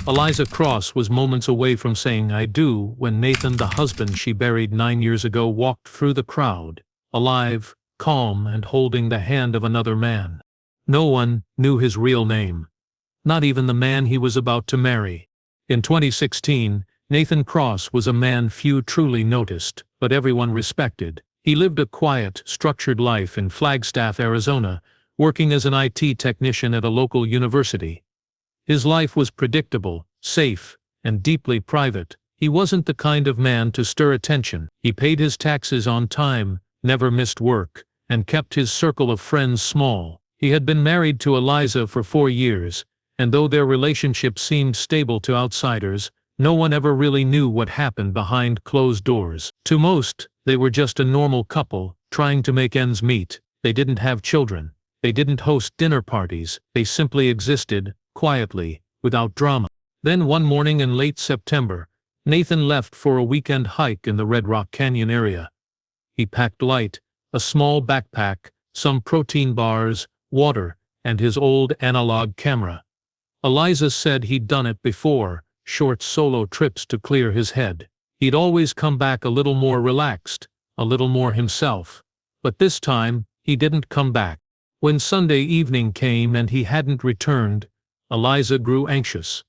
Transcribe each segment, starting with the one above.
Eliza Cross was moments away from saying "I do" when Nathan, the husband she buried 9 years ago, walked through the crowd, alive, calm, and holding the hand of another man. No one knew his real name. Not even the man he was about to marry. In 2016, Nathan Cross was a man few truly noticed, but everyone respected. He lived a quiet, structured life in Flagstaff, Arizona, working as an IT technician at a local university. His life was predictable, safe, and deeply private. He wasn't the kind of man to stir attention. He paid his taxes on time, never missed work, and kept his circle of friends small. He had been married to Eliza for 4 years, and though their relationship seemed stable to outsiders, no one ever really knew what happened behind closed doors. To most, they were just a normal couple, trying to make ends meet. They didn't have children. They didn't host dinner parties. They simply existed, quietly, without drama. Then one morning in late September, Nathan left for a weekend hike in the Red Rock Canyon area. He packed light, a small backpack, some protein bars, water, and his old analog camera. Eliza said he'd done it before, short solo trips to clear his head. He'd always come back a little more relaxed, a little more himself. But this time, he didn't come back. When Sunday evening came and he hadn't returned, Eliza grew anxious.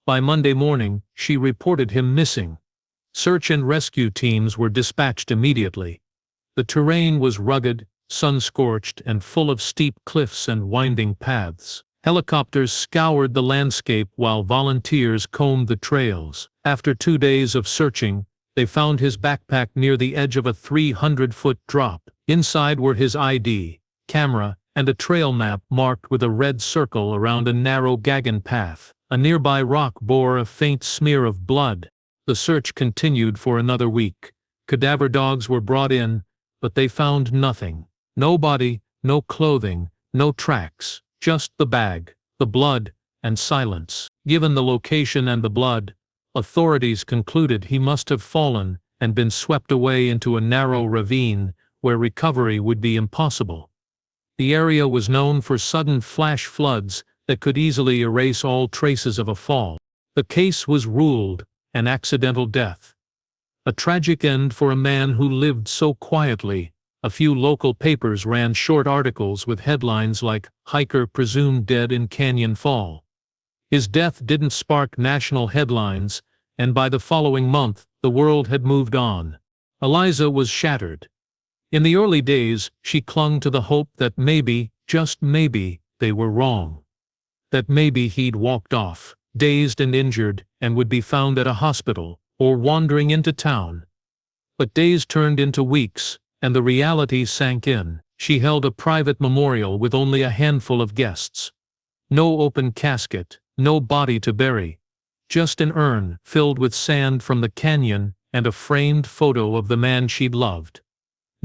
By Monday morning, she reported him missing. Search and rescue teams were dispatched immediately. The terrain was rugged, sun-scorched, and full of steep cliffs and winding paths. Helicopters scoured the landscape while volunteers combed the trails. After 2 days of searching, they found his backpack near the edge of a 300-foot drop. Inside were his ID, camera, and a trail map marked with a red circle around a narrow gagan path. A nearby rock bore a faint smear of blood. The search continued for another week. Cadaver dogs were brought in, but they found nothing. No body, no clothing, no tracks, just the bag, the blood, and silence. Given the location and the blood, authorities concluded he must have fallen and been swept away into a narrow ravine where recovery would be impossible. The area was known for sudden flash floods that could easily erase all traces of a fall. The case was ruled an accidental death. A tragic end for a man who lived so quietly. A few local papers ran short articles with headlines like "Hiker Presumed Dead in Canyon Fall." His death didn't spark national headlines, and by the following month, the world had moved on. Eliza was shattered. In the early days, she clung to the hope that maybe, just maybe, they were wrong. That maybe he'd walked off, dazed and injured, and would be found at a hospital, or wandering into town. But days turned into weeks, and the reality sank in. She held a private memorial with only a handful of guests. No open casket, no body to bury. Just an urn filled with sand from the canyon and a framed photo of the man she'd loved.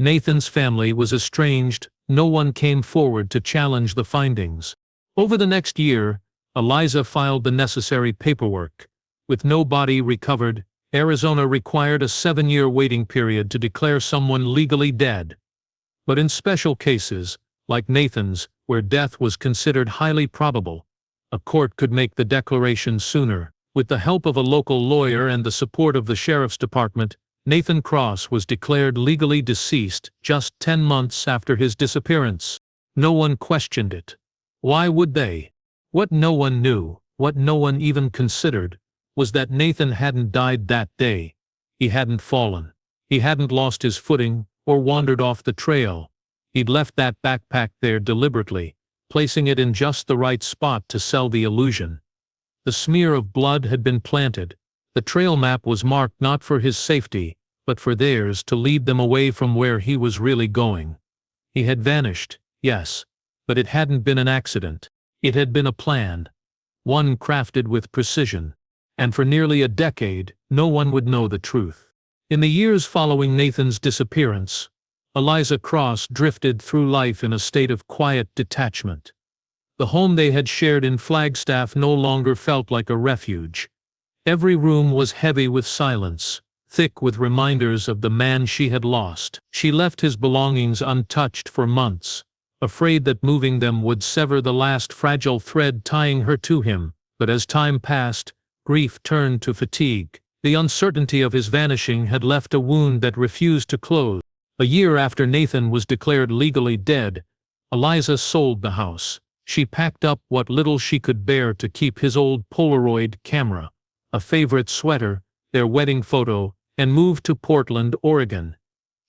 Nathan's family was estranged. No one came forward to challenge the findings. Over the next year, Eliza filed the necessary paperwork. With no body recovered, Arizona required a 7-year waiting period to declare someone legally dead. But in special cases, like Nathan's, where death was considered highly probable, a court could make the declaration sooner. With the help of a local lawyer and the support of the sheriff's department, Nathan Cross was declared legally deceased just 10 months after his disappearance. No one questioned it. Why would they? What no one knew, what no one even considered, was that Nathan hadn't died that day. He hadn't fallen. He hadn't lost his footing or wandered off the trail. He'd left that backpack there deliberately, placing it in just the right spot to sell the illusion. The smear of blood had been planted. The trail map was marked not for his safety, but for theirs, to lead them away from where he was really going. He had vanished, yes, but it hadn't been an accident. It had been a plan, one crafted with precision, and for nearly a decade, no one would know the truth. In the years following Nathan's disappearance, Eliza Cross drifted through life in a state of quiet detachment. The home they had shared in Flagstaff no longer felt like a refuge. Every room was heavy with silence, thick with reminders of the man she had lost. She left his belongings untouched for months, afraid that moving them would sever the last fragile thread tying her to him. But as time passed, grief turned to fatigue. The uncertainty of his vanishing had left a wound that refused to close. A year after Nathan was declared legally dead, Eliza sold the house. She packed up what little she could bear to keep his old Polaroid camera, a favorite sweater, their wedding photo, and moved to Portland, Oregon.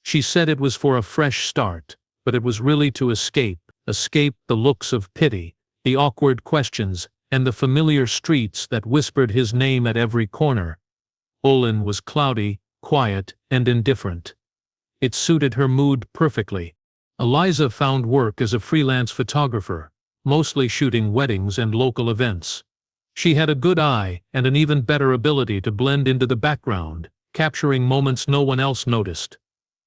She said it was for a fresh start, but it was really to escape the looks of pity, the awkward questions, and the familiar streets that whispered his name at every corner. Olin was cloudy, quiet, and indifferent. It suited her mood perfectly. Eliza found work as a freelance photographer, mostly shooting weddings and local events. She had a good eye and an even better ability to blend into the background, capturing moments no one else noticed.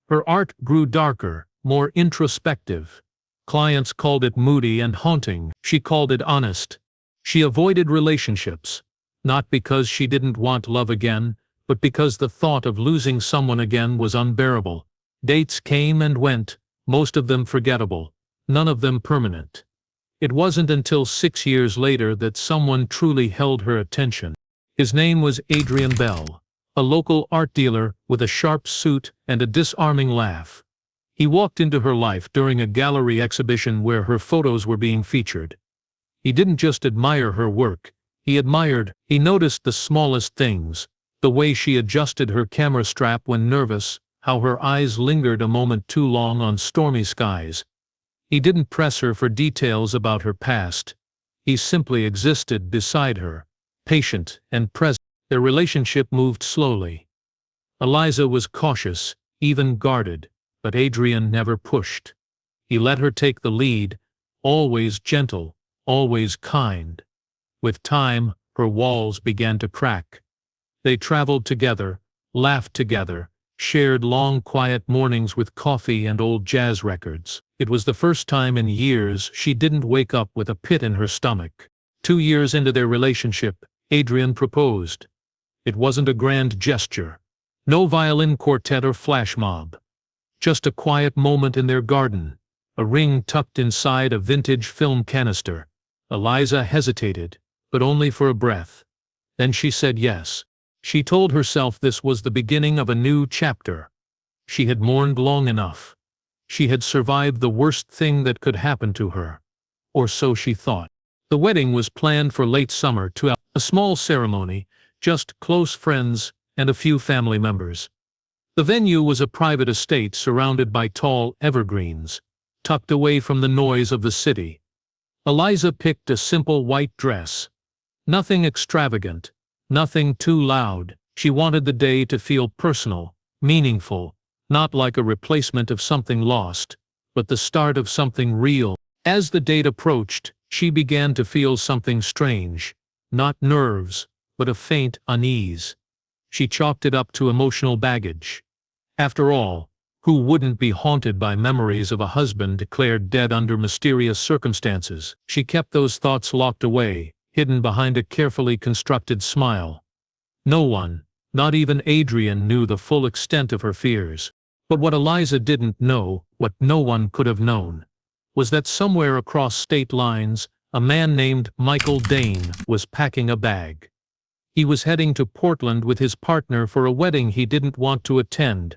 Her art grew darker, more introspective. Clients called it moody and haunting. She called it honest. She avoided relationships, not because she didn't want love again, but because the thought of losing someone again was unbearable. Dates came and went, most of them forgettable, none of them permanent. It wasn't until 6 years later that someone truly held her attention. His name was Adrian Bell, a local art dealer with a sharp suit and a disarming laugh. He walked into her life during a gallery exhibition where her photos were being featured. He didn't just admire her work, he noticed the smallest things, the way she adjusted her camera strap when nervous, how her eyes lingered a moment too long on stormy skies. He didn't press her for details about her past. He simply existed beside her, patient and present. Their relationship moved slowly. Eliza was cautious, even guarded, but Adrian never pushed. He let her take the lead, always gentle, always kind. With time, her walls began to crack. They traveled together, laughed together, shared long quiet mornings with coffee and old jazz records. It was the first time in years she didn't wake up with a pit in her stomach. 2 years into their relationship, Adrian proposed. It wasn't a grand gesture. No violin quartet or flash mob. Just a quiet moment in their garden, a ring tucked inside a vintage film canister. Eliza hesitated, but only for a breath. Then she said yes. She told herself this was the beginning of a new chapter. She had mourned long enough. She had survived the worst thing that could happen to her. Or so she thought. The wedding was planned for late summer to a small ceremony, just close friends and a few family members. The venue was a private estate surrounded by tall evergreens, tucked away from the noise of the city. Eliza picked a simple white dress. Nothing extravagant, nothing too loud. She wanted the day to feel personal, meaningful, not like a replacement of something lost, but the start of something real. As the date approached, she began to feel something strange, not nerves, but a faint unease. She chalked it up to emotional baggage. After all, who wouldn't be haunted by memories of a husband declared dead under mysterious circumstances? She kept those thoughts locked away, hidden behind a carefully constructed smile. No one, not even Adrian, knew the full extent of her fears. But what Eliza didn't know, what no one could have known, was that somewhere across state lines, a man named Michael Dane was packing a bag. He was heading to Portland with his partner for a wedding he didn't want to attend,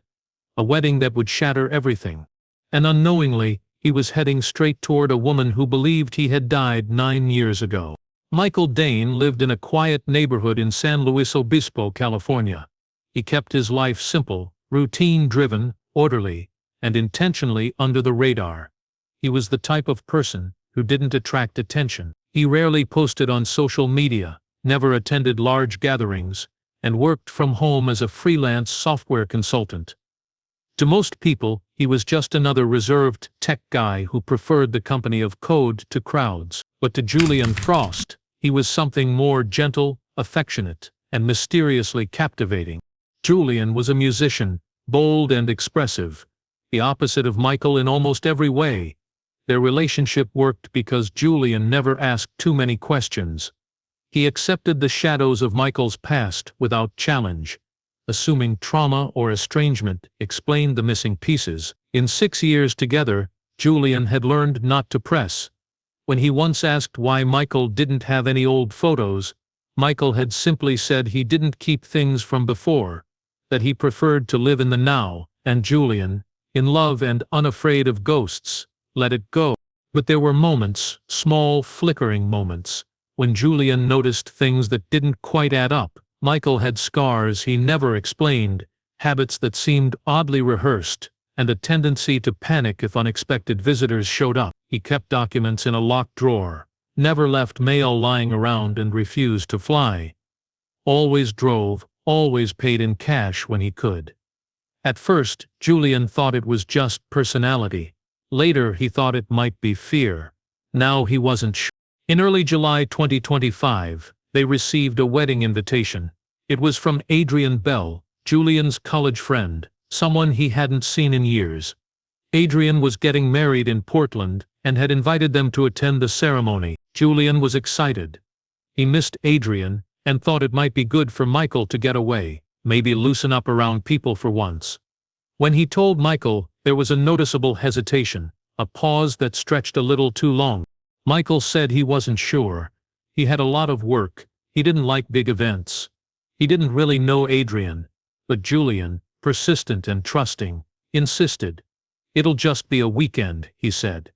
a wedding that would shatter everything. And unknowingly, he was heading straight toward a woman who believed he had died 9 years ago. Michael Dane lived in a quiet neighborhood in San Luis Obispo, California. He kept his life simple, routine-driven, orderly, and intentionally under the radar. He was the type of person who didn't attract attention. He rarely posted on social media, never attended large gatherings, and worked from home as a freelance software consultant. To most people, he was just another reserved tech guy who preferred the company of code to crowds. But to Julian Frost, he was something more gentle, affectionate, and mysteriously captivating. Julian was a musician, bold and expressive, the opposite of Michael in almost every way. Their relationship worked because Julian never asked too many questions. He accepted the shadows of Michael's past without challenge, assuming trauma or estrangement explained the missing pieces. In 6 years together, Julian had learned not to press. When he once asked why Michael didn't have any old photos, Michael had simply said he didn't keep things from before, that he preferred to live in the now, and Julian, in love and unafraid of ghosts, let it go. But there were moments, small flickering moments, when Julian noticed things that didn't quite add up. Michael had scars he never explained, habits that seemed oddly rehearsed, and a tendency to panic if unexpected visitors showed up. He kept documents in a locked drawer, never left mail lying around, and refused to fly. Always drove, always paid in cash when he could. At first, Julian thought it was just personality. Later he thought it might be fear. Now he wasn't sure. In early July 2025, they received a wedding invitation. It was from Adrian Bell, Julian's college friend, someone he hadn't seen in years. Adrian was getting married in Portland and had invited them to attend the ceremony. Julian was excited. He missed Adrian and thought it might be good for Michael to get away, maybe loosen up around people for once. When he told Michael, there was a noticeable hesitation, a pause that stretched a little too long. Michael said he wasn't sure. He had a lot of work. He didn't like big events. He didn't really know Adrian. But Julian, persistent and trusting, insisted. "It'll just be a weekend," he said.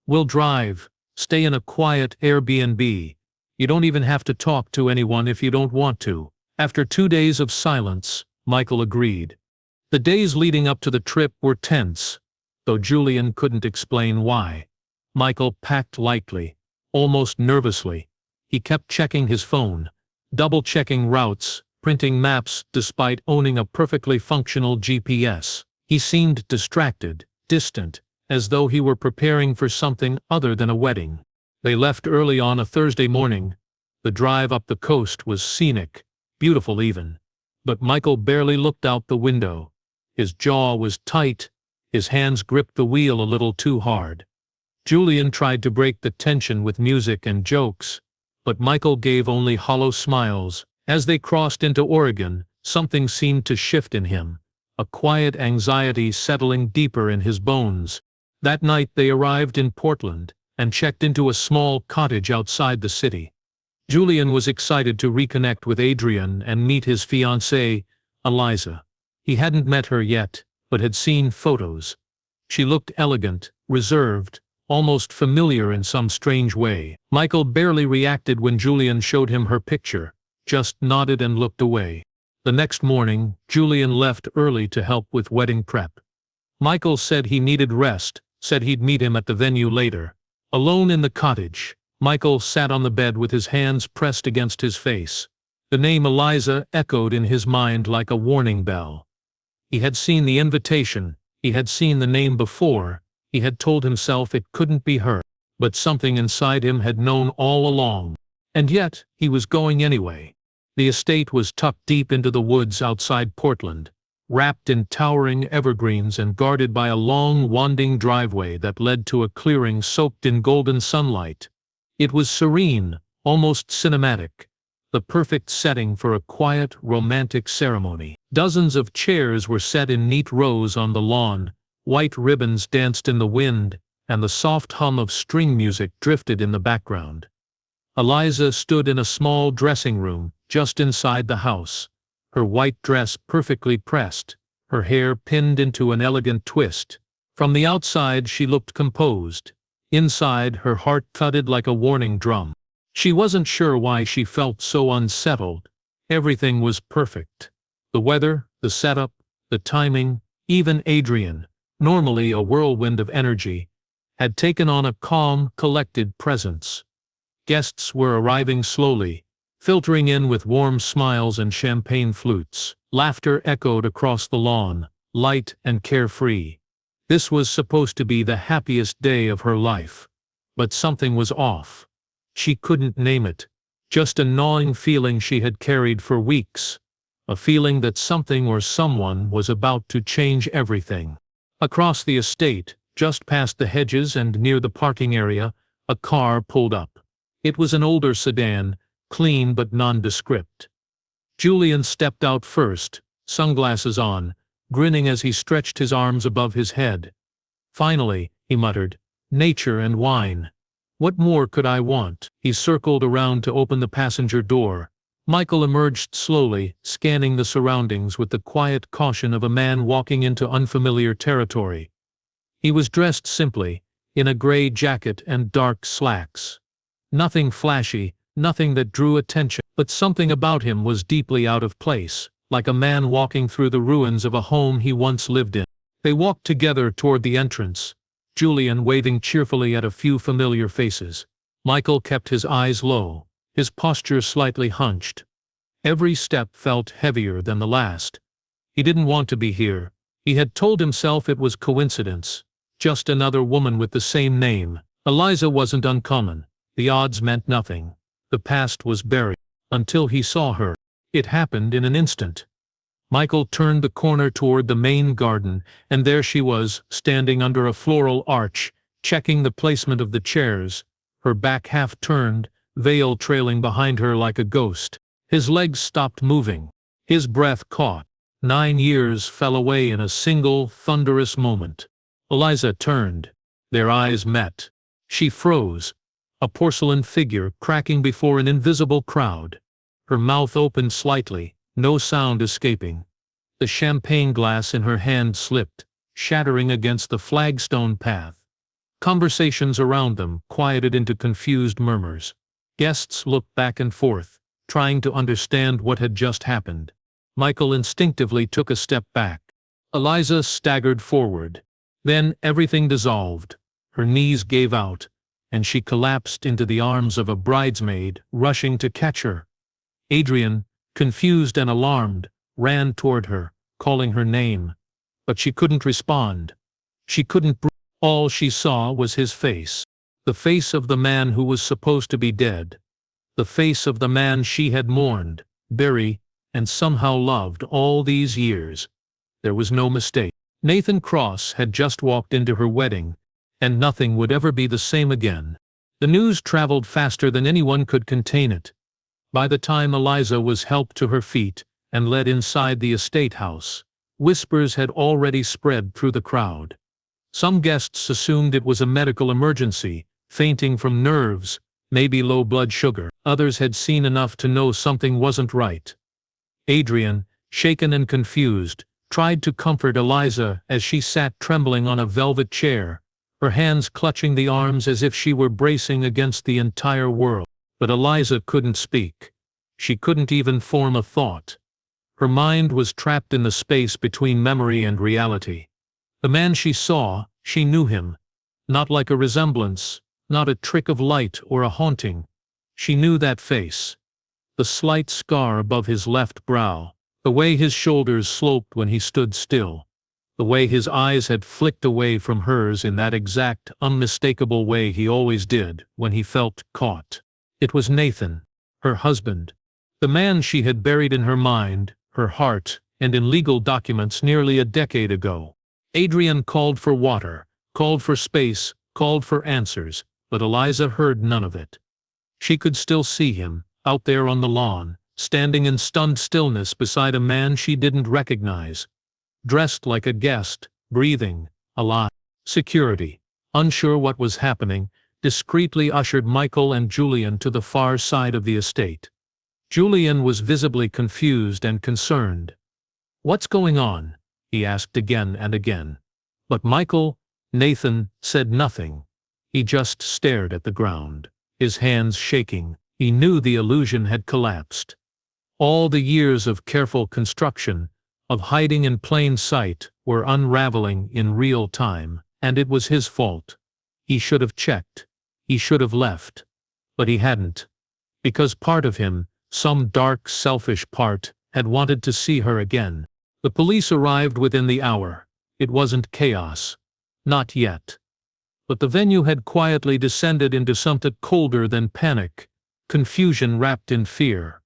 "We'll drive, stay in a quiet Airbnb. You don't even have to talk to anyone if you don't want to." After 2 days of silence, Michael agreed. The days leading up to the trip were tense, though Julian couldn't explain why. Michael packed lightly, almost nervously. He kept checking his phone, double-checking routes, printing maps despite owning a perfectly functional GPS. He seemed distracted, distant, as though he were preparing for something other than a wedding. They left early on a Thursday morning. The drive up the coast was scenic, beautiful even. But Michael barely looked out the window. His jaw was tight, his hands gripped the wheel a little too hard. Julian tried to break the tension with music and jokes, but Michael gave only hollow smiles. As they crossed into Oregon, something seemed to shift in him, a quiet anxiety settling deeper in his bones. That night they arrived in Portland and checked into a small cottage outside the city. Julian was excited to reconnect with Adrian and meet his fiancée, Eliza. He hadn't met her yet, but had seen photos. She looked elegant, reserved, almost familiar in some strange way. Michael barely reacted when Julian showed him her picture, just nodded and looked away. The next morning, Julian left early to help with wedding prep. Michael said he needed rest, said he'd meet him at the venue later. Alone in the cottage, Michael sat on the bed with his hands pressed against his face. The name Eliza echoed in his mind like a warning bell. He had seen the invitation, he had seen the name before, he had told himself it couldn't be her, but something inside him had known all along. And yet, he was going anyway. The estate was tucked deep into the woods outside Portland, wrapped in towering evergreens and guarded by a long, winding driveway that led to a clearing soaked in golden sunlight. It was serene, almost cinematic, the perfect setting for a quiet, romantic ceremony. Dozens of chairs were set in neat rows on the lawn, white ribbons danced in the wind, and the soft hum of string music drifted in the background. Eliza stood in a small dressing room, just inside the house, her white dress perfectly pressed, her hair pinned into an elegant twist. From the outside she looked composed. Inside, her heart thudded like a warning drum. She wasn't sure why she felt so unsettled. Everything was perfect. The weather, the setup, the timing, even Adrian, normally a whirlwind of energy, had taken on a calm, collected presence. Guests were arriving slowly, filtering in with warm smiles and champagne flutes. Laughter echoed across the lawn, light and carefree. This was supposed to be the happiest day of her life. But something was off. She couldn't name it. Just a gnawing feeling she had carried for weeks. A feeling that something or someone was about to change everything. Across the estate, just past the hedges and near the parking area, a car pulled up. It was an older sedan, clean but nondescript. Julian stepped out first, sunglasses on, grinning as he stretched his arms above his head. "Finally," he muttered, "nature and wine. What more could I want?" He circled around to open the passenger door, Michael emerged slowly, scanning the surroundings with the quiet caution of a man walking into unfamiliar territory. He was dressed simply, in a gray jacket and dark slacks. Nothing flashy, nothing that drew attention, but something about him was deeply out of place, like a man walking through the ruins of a home he once lived in. They walked together toward the entrance, Julian waving cheerfully at a few familiar faces. Michael kept his eyes low, his posture slightly hunched. Every step felt heavier than the last. He didn't want to be here. He had told himself it was coincidence. Just another woman with the same name. Eliza wasn't uncommon. The odds meant nothing. The past was buried. Until he saw her. It happened in an instant. Michael turned the corner toward the main garden, and there she was, standing under a floral arch, checking the placement of the chairs, her back half turned, veil trailing behind her like a ghost. His legs stopped moving. His breath caught. 9 years fell away in a single, thunderous moment. Eliza turned. Their eyes met. She froze, a porcelain figure cracking before an invisible crowd. Her mouth opened slightly, no sound escaping. The champagne glass in her hand slipped, shattering against the flagstone path. Conversations around them quieted into confused murmurs. Guests looked back and forth, trying to understand what had just happened. Michael instinctively took a step back. Eliza staggered forward. Then everything dissolved. Her knees gave out, and she collapsed into the arms of a bridesmaid rushing to catch her. Adrian, confused and alarmed, ran toward her, calling her name. But she couldn't respond. She couldn't breathe. All she saw was his face. The face of the man who was supposed to be dead. The face of the man she had mourned, buried, and somehow loved all these years. There was no mistake. Nathan Cross had just walked into her wedding, and nothing would ever be the same again. The news traveled faster than anyone could contain it. By the time Eliza was helped to her feet and led inside the estate house, whispers had already spread through the crowd. Some guests assumed it was a medical emergency, fainting from nerves, maybe low blood sugar. Others had seen enough to know something wasn't right. Adrian, shaken and confused, tried to comfort Eliza as she sat trembling on a velvet chair, her hands clutching the arms as if she were bracing against the entire world. But Eliza couldn't speak. She couldn't even form a thought. Her mind was trapped in the space between memory and reality. The man she saw, she knew him. Not like a resemblance, not a trick of light or a haunting. She knew that face. The slight scar above his left brow. The way his shoulders sloped when he stood still. The way his eyes had flicked away from hers in that exact, unmistakable way he always did when he felt caught. It was Nathan, her husband. The man she had buried in her mind, her heart, and in legal documents nearly a decade ago. Adrian called for water, called for space, called for answers, but Eliza heard none of it. She could still see him, out there on the lawn, standing in stunned stillness beside a man she didn't recognize. Dressed like a guest, breathing, alive. Security, unsure what was happening, discreetly ushered Michael and Julian to the far side of the estate. Julian was visibly confused and concerned. "What's going on?" he asked again and again. But Michael, Nathan, said nothing. He just stared at the ground, his hands shaking. He knew the illusion had collapsed. All the years of careful construction, of hiding in plain sight, were unraveling in real time, and it was his fault. He should have checked. He should have left. But he hadn't. Because part of him, some dark, selfish part, had wanted to see her again. The police arrived within the hour. It wasn't chaos. Not yet. But the venue had quietly descended into something colder than panic, confusion wrapped in fear.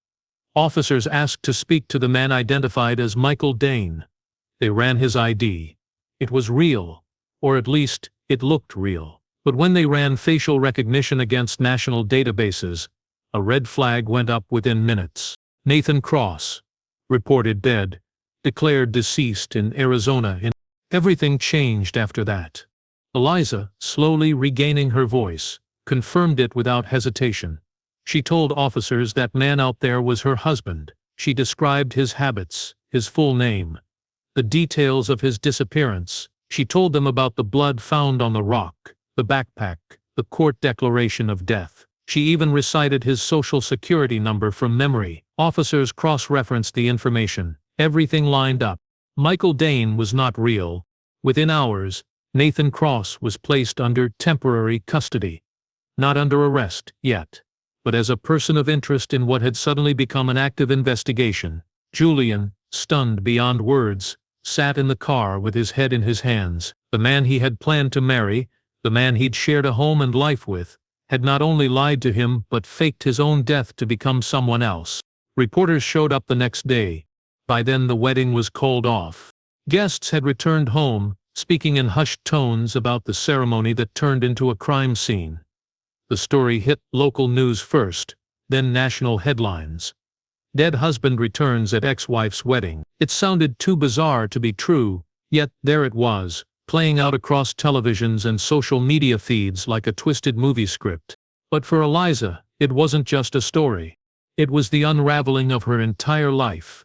Officers asked to speak to the man identified as Michael Dane. They ran his ID. It was real, or at least, it looked real. But when they ran facial recognition against national databases, a red flag went up within minutes. Nathan Cross, reported dead, declared deceased in Arizona. Everything changed after that. Eliza, slowly regaining her voice, confirmed it without hesitation. She told officers that man out there was her husband. She described his habits, his full name, the details of his disappearance. She told them about the blood found on the rock, the backpack, the court declaration of death. She even recited his social security number from memory. Officers cross-referenced the information. Everything lined up. Michael Dane was not real. Within hours, Nathan Cross was placed under temporary custody. Not under arrest, yet, but as a person of interest in what had suddenly become an active investigation. Julian, stunned beyond words, sat in the car with his head in his hands. The man he had planned to marry, the man he'd shared a home and life with, had not only lied to him but faked his own death to become someone else. Reporters showed up the next day. By then the wedding was called off. Guests had returned home, speaking in hushed tones about the ceremony that turned into a crime scene. The story hit local news first, then national headlines. Dead husband returns at ex-wife's wedding. It sounded too bizarre to be true, yet there it was, playing out across televisions and social media feeds like a twisted movie script. But for Eliza, it wasn't just a story. It was the unraveling of her entire life.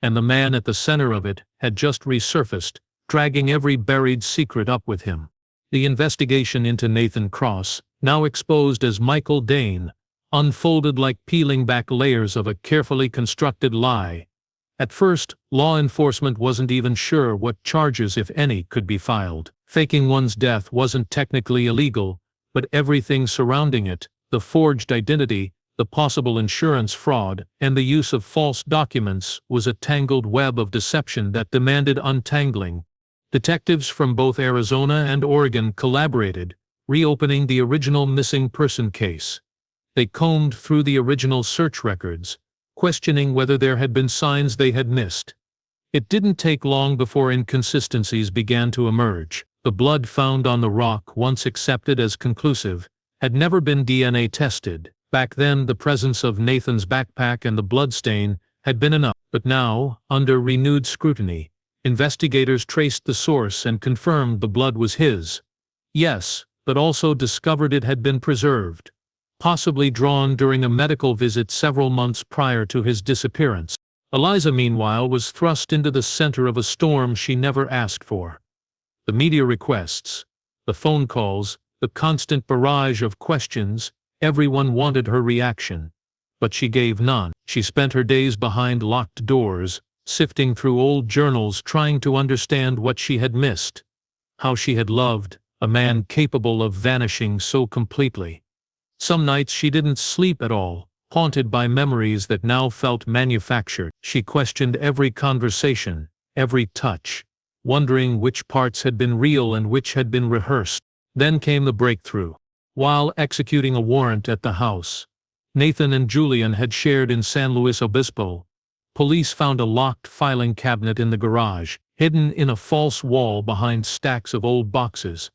And the man at the center of it had just resurfaced, dragging every buried secret up with him. The investigation into Nathan Cross, now exposed as Michael Dane, unfolded like peeling back layers of a carefully constructed lie. At first, law enforcement wasn't even sure what charges, if any, could be filed. Faking one's death wasn't technically illegal, but everything surrounding it, the forged identity, the possible insurance fraud, and the use of false documents, was a tangled web of deception that demanded untangling. Detectives from both Arizona and Oregon collaborated, reopening the original missing person case. They combed through the original search records, questioning whether there had been signs they had missed. It didn't take long before inconsistencies began to emerge. The blood found on the rock, once accepted as conclusive, had never been DNA tested. Back then, the presence of Nathan's backpack and the bloodstain had been enough. But now, under renewed scrutiny, investigators traced the source and confirmed the blood was his. Yes, but also discovered it had been preserved, possibly drawn during a medical visit several months prior to his disappearance. Eliza, meanwhile, was thrust into the center of a storm she never asked for. The media requests, the phone calls, the constant barrage of questions, everyone wanted her reaction. But she gave none. She spent her days behind locked doors, sifting through old journals trying to understand what she had missed. How she had loved a man capable of vanishing so completely. Some nights she didn't sleep at all, haunted by memories that now felt manufactured. She questioned every conversation, every touch, wondering which parts had been real and which had been rehearsed. Then came the breakthrough. While executing a warrant at the house Nathan and Julian had shared in San Luis Obispo, police found a locked filing cabinet in the garage, hidden in a false wall behind stacks of old boxes.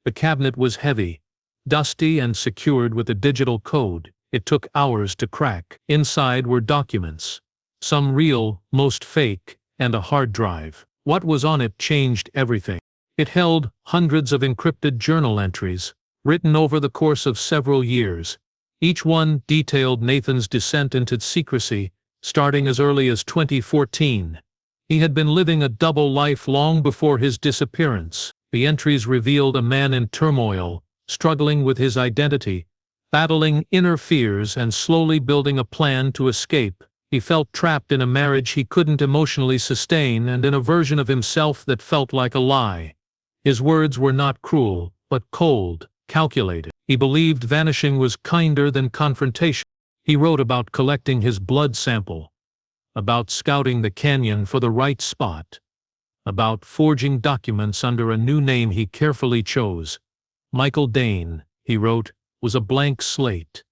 The cabinet was heavy, dusty, and secured with a digital code. It took hours to crack. Inside were documents, some real, most fake, and a hard drive. What was on it changed everything. It held hundreds of encrypted journal entries, written over the course of several years. Each one detailed Nathan's descent into secrecy, starting as early as 2014. He had been living a double life long before his disappearance. The entries revealed a man in turmoil, struggling with his identity, battling inner fears and slowly building a plan to escape. He felt trapped in a marriage he couldn't emotionally sustain and in a version of himself that felt like a lie. His words were not cruel, but cold, calculated. He believed vanishing was kinder than confrontation. He wrote about collecting his blood sample, about scouting the canyon for the right spot, about forging documents under a new name he carefully chose. Michael Dane, he wrote, was a blank slate,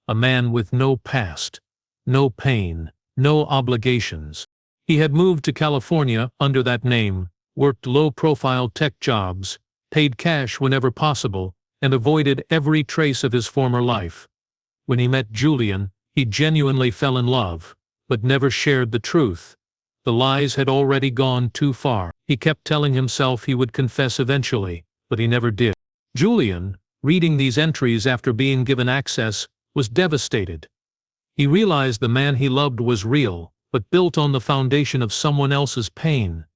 a man with no past, no pain, no obligations. He had moved to California under that name, worked low-profile tech jobs, paid cash whenever possible, and avoided every trace of his former life. When he met Julian, he genuinely fell in love, but never shared the truth. The lies had already gone too far. He kept telling himself he would confess eventually, but he never did. Julian, reading these entries after being given access, was devastated. He realized the man he loved was real, but built on the foundation of someone else's pain,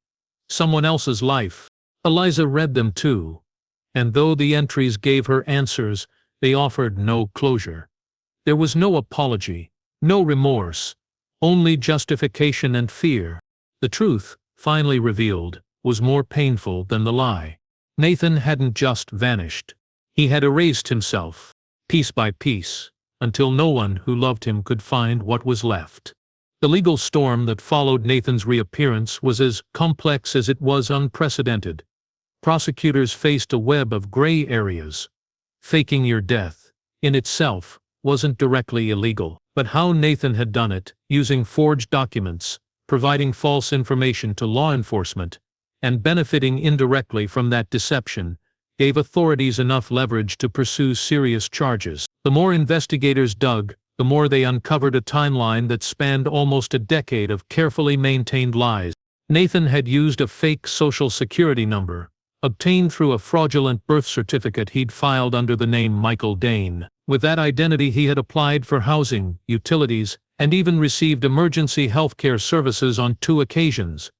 someone else's life. Eliza read them too, and though the entries gave her answers, they offered no closure. There was no apology, no remorse, only justification and fear. The truth, finally revealed, was more painful than the lie. Nathan hadn't just vanished. He had erased himself, piece by piece, until no one who loved him could find what was left. The legal storm that followed Nathan's reappearance was as complex as it was unprecedented. Prosecutors faced a web of gray areas. Faking your death, in itself, wasn't directly illegal, but how Nathan had done it, using forged documents, providing false information to law enforcement, and benefiting indirectly from that deception, gave authorities enough leverage to pursue serious charges. The more investigators dug, the more they uncovered a timeline that spanned almost a decade of carefully maintained lies. Nathan had used a fake social security number, obtained through a fraudulent birth certificate he'd filed under the name Michael Dane. With that identity he had applied for housing, utilities, and even received emergency healthcare services on 2 occasions,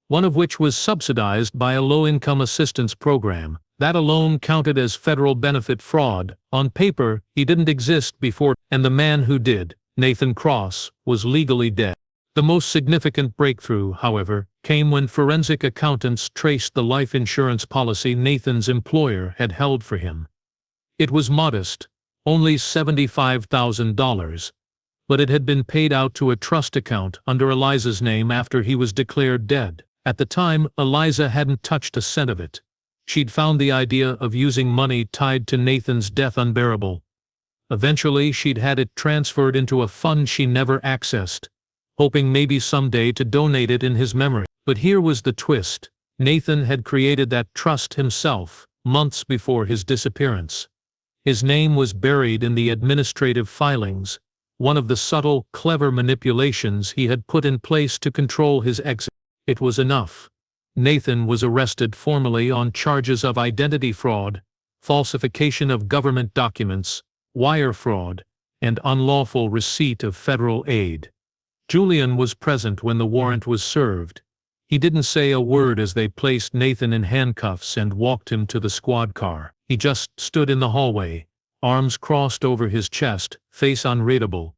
one of which was subsidized by a low-income assistance program. That alone counted as federal benefit fraud. On paper, he didn't exist before, and the man who did, Nathan Cross, was legally dead. The most significant breakthrough, however, came when forensic accountants traced the life insurance policy Nathan's employer had held for him. It was modest, only $75,000, but it had been paid out to a trust account under Eliza's name after he was declared dead. At the time, Eliza hadn't touched a cent of it. She'd found the idea of using money tied to Nathan's death unbearable. Eventually, she'd had it transferred into a fund she never accessed, hoping maybe someday to donate it in his memory. But here was the twist. Nathan had created that trust himself, months before his disappearance. His name was buried in the administrative filings, one of the subtle, clever manipulations he had put in place to control his exit. It was enough. Nathan was arrested formally on charges of identity fraud, falsification of government documents, wire fraud, and unlawful receipt of federal aid. Julian was present when the warrant was served. He didn't say a word as they placed Nathan in handcuffs and walked him to the squad car. He just stood in the hallway, arms crossed over his chest, face unreadable.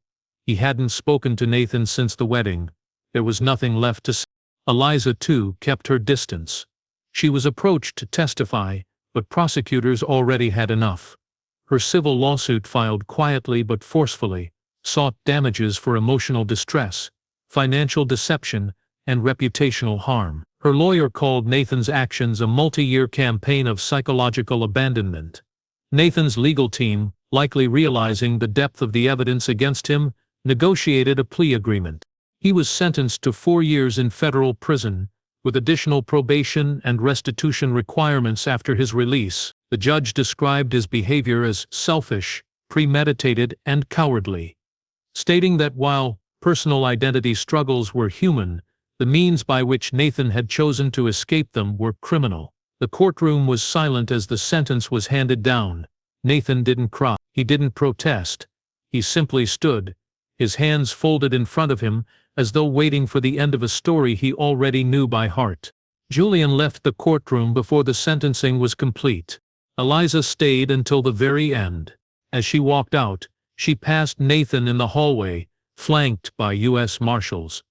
He hadn't spoken to Nathan since the wedding. There was nothing left to say. Eliza, too, kept her distance. She was approached to testify, but prosecutors already had enough. Her civil lawsuit, filed quietly but forcefully, sought damages for emotional distress, financial deception, and reputational harm. Her lawyer called Nathan's actions a multi-year campaign of psychological abandonment. Nathan's legal team, likely realizing the depth of the evidence against him, negotiated a plea agreement. He was sentenced to 4 years in federal prison, with additional probation and restitution requirements after his release. The judge described his behavior as selfish, premeditated, and cowardly, stating that while personal identity struggles were human, the means by which Nathan had chosen to escape them were criminal. The courtroom was silent as the sentence was handed down. Nathan didn't cry. He didn't protest. He simply stood, his hands folded in front of him, as though waiting for the end of a story he already knew by heart. Julian left the courtroom before the sentencing was complete. Eliza stayed until the very end. As she walked out, she passed Nathan in the hallway, flanked by U.S. Marshals.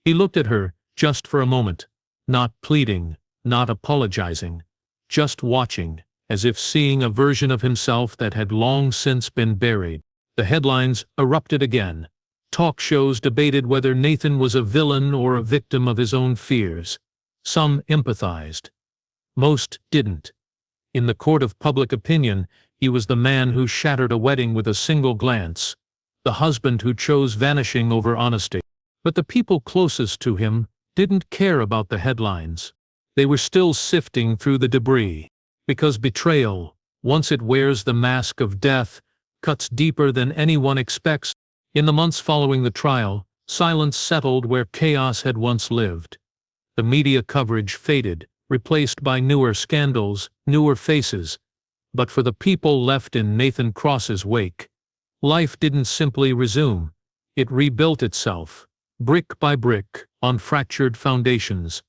He looked at her, just for a moment, not pleading, not apologizing, just watching, as if seeing a version of himself that had long since been buried. The headlines erupted again. Talk shows debated whether Nathan was a villain or a victim of his own fears. Some empathized. Most didn't. In the court of public opinion, he was the man who shattered a wedding with a single glance, the husband who chose vanishing over honesty. But the people closest to him didn't care about the headlines. They were still sifting through the debris, because betrayal, once it wears the mask of death, cuts deeper than anyone expects. In the months following the trial, silence settled where chaos had once lived. The media coverage faded, replaced by newer scandals, newer faces. But for the people left in Nathan Cross's wake, Life didn't simply resume. It rebuilt itself, brick by brick, on fractured foundations.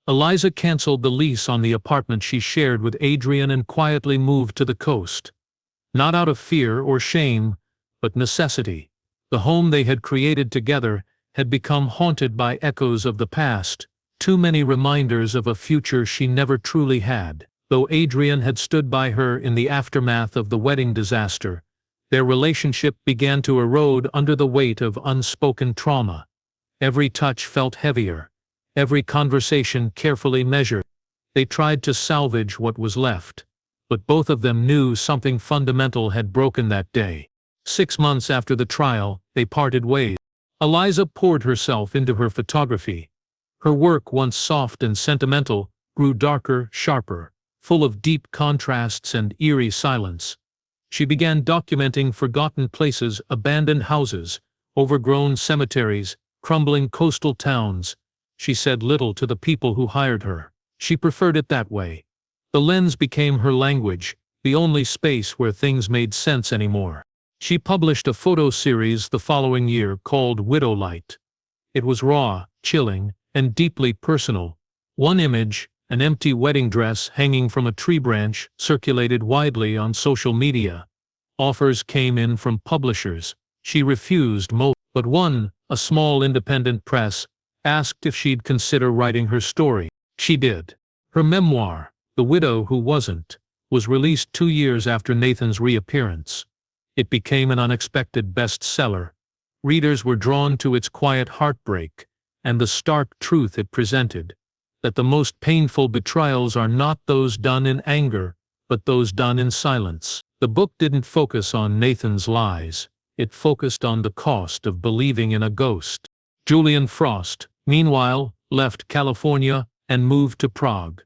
Eliza canceled the lease on the apartment she shared with Adrian and quietly moved to the coast. Not out of fear or shame, but necessity. The home they had created together had become haunted by echoes of the past, too many reminders of a future she never truly had. Though Adrian had stood by her in the aftermath of the wedding disaster, their relationship began to erode under the weight of unspoken trauma. Every touch felt heavier, every conversation carefully measured. They tried to salvage what was left, but both of them knew something fundamental had broken that day. 6 months after the trial, they parted ways. Eliza poured herself into her photography. Her work, once soft and sentimental, grew darker, sharper, full of deep contrasts and eerie silence. She began documenting forgotten places, abandoned houses, overgrown cemeteries, crumbling coastal towns. She said little to the people who hired her. She preferred it that way. The lens became her language, the only space where things made sense anymore. She published a photo series the following year called Widowlight. It was raw, chilling, and deeply personal. One image, an empty wedding dress hanging from a tree branch, circulated widely on social media. Offers came in from publishers. She refused most, but one, a small independent press, asked if she'd consider writing her story. She did. Her memoir, The Widow Who Wasn't, was released 2 years after Nathan's reappearance. It became an unexpected bestseller. Readers were drawn to its quiet heartbreak, and the stark truth it presented, that the most painful betrayals are not those done in anger, but those done in silence. The book didn't focus on Nathan's lies, it focused on the cost of believing in a ghost. Julian Frost, meanwhile, left California and moved to Prague.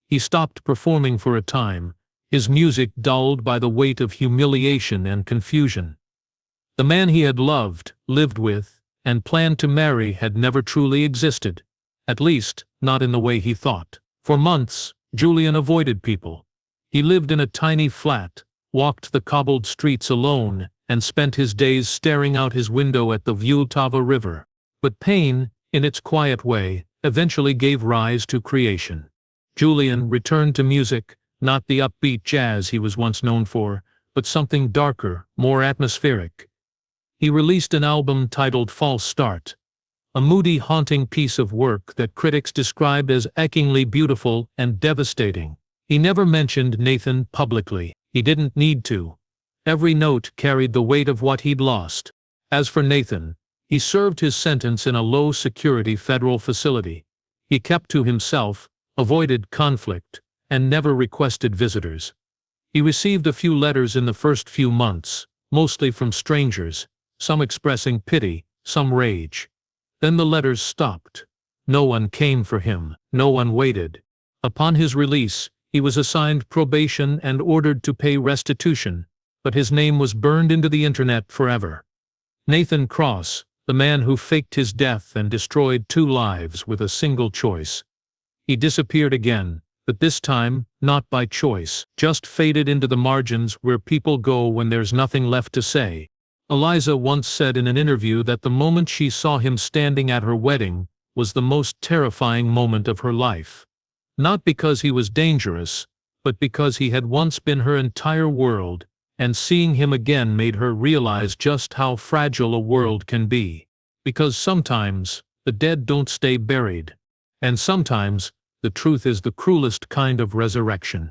He stopped performing for a time, his music dulled by the weight of humiliation and confusion. The man he had loved, lived with, and planned to marry had never truly existed, at least, not in the way he thought. For months, Julian avoided people. He lived in a tiny flat, walked the cobbled streets alone, and spent his days staring out his window at the Vltava River. But pain, in its quiet way, eventually gave rise to creation. Julian returned to music, not the upbeat jazz he was once known for, but something darker, more atmospheric. He released an album titled False Start, a moody, haunting piece of work that critics described as achingly beautiful and devastating. He never mentioned Nathan publicly. He didn't need to. Every note carried the weight of what he'd lost. As for Nathan, he served his sentence in a low-security federal facility. He kept to himself, avoided conflict, and never requested visitors. He received a few letters in the first few months, mostly from strangers, some expressing pity, some rage. Then the letters stopped. No one came for him, no one waited. Upon his release, he was assigned probation and ordered to pay restitution, but his name was burned into the internet forever. Nathan Cross, the man who faked his death and destroyed 2 lives with a single choice. He disappeared again, but this time, not by choice, just faded into the margins where people go when there's nothing left to say. Eliza once said in an interview that the moment she saw him standing at her wedding was the most terrifying moment of her life. Not because he was dangerous, but because he had once been her entire world, and seeing him again made her realize just how fragile a world can be. Because sometimes, the dead don't stay buried. And sometimes, the truth is the cruelest kind of resurrection.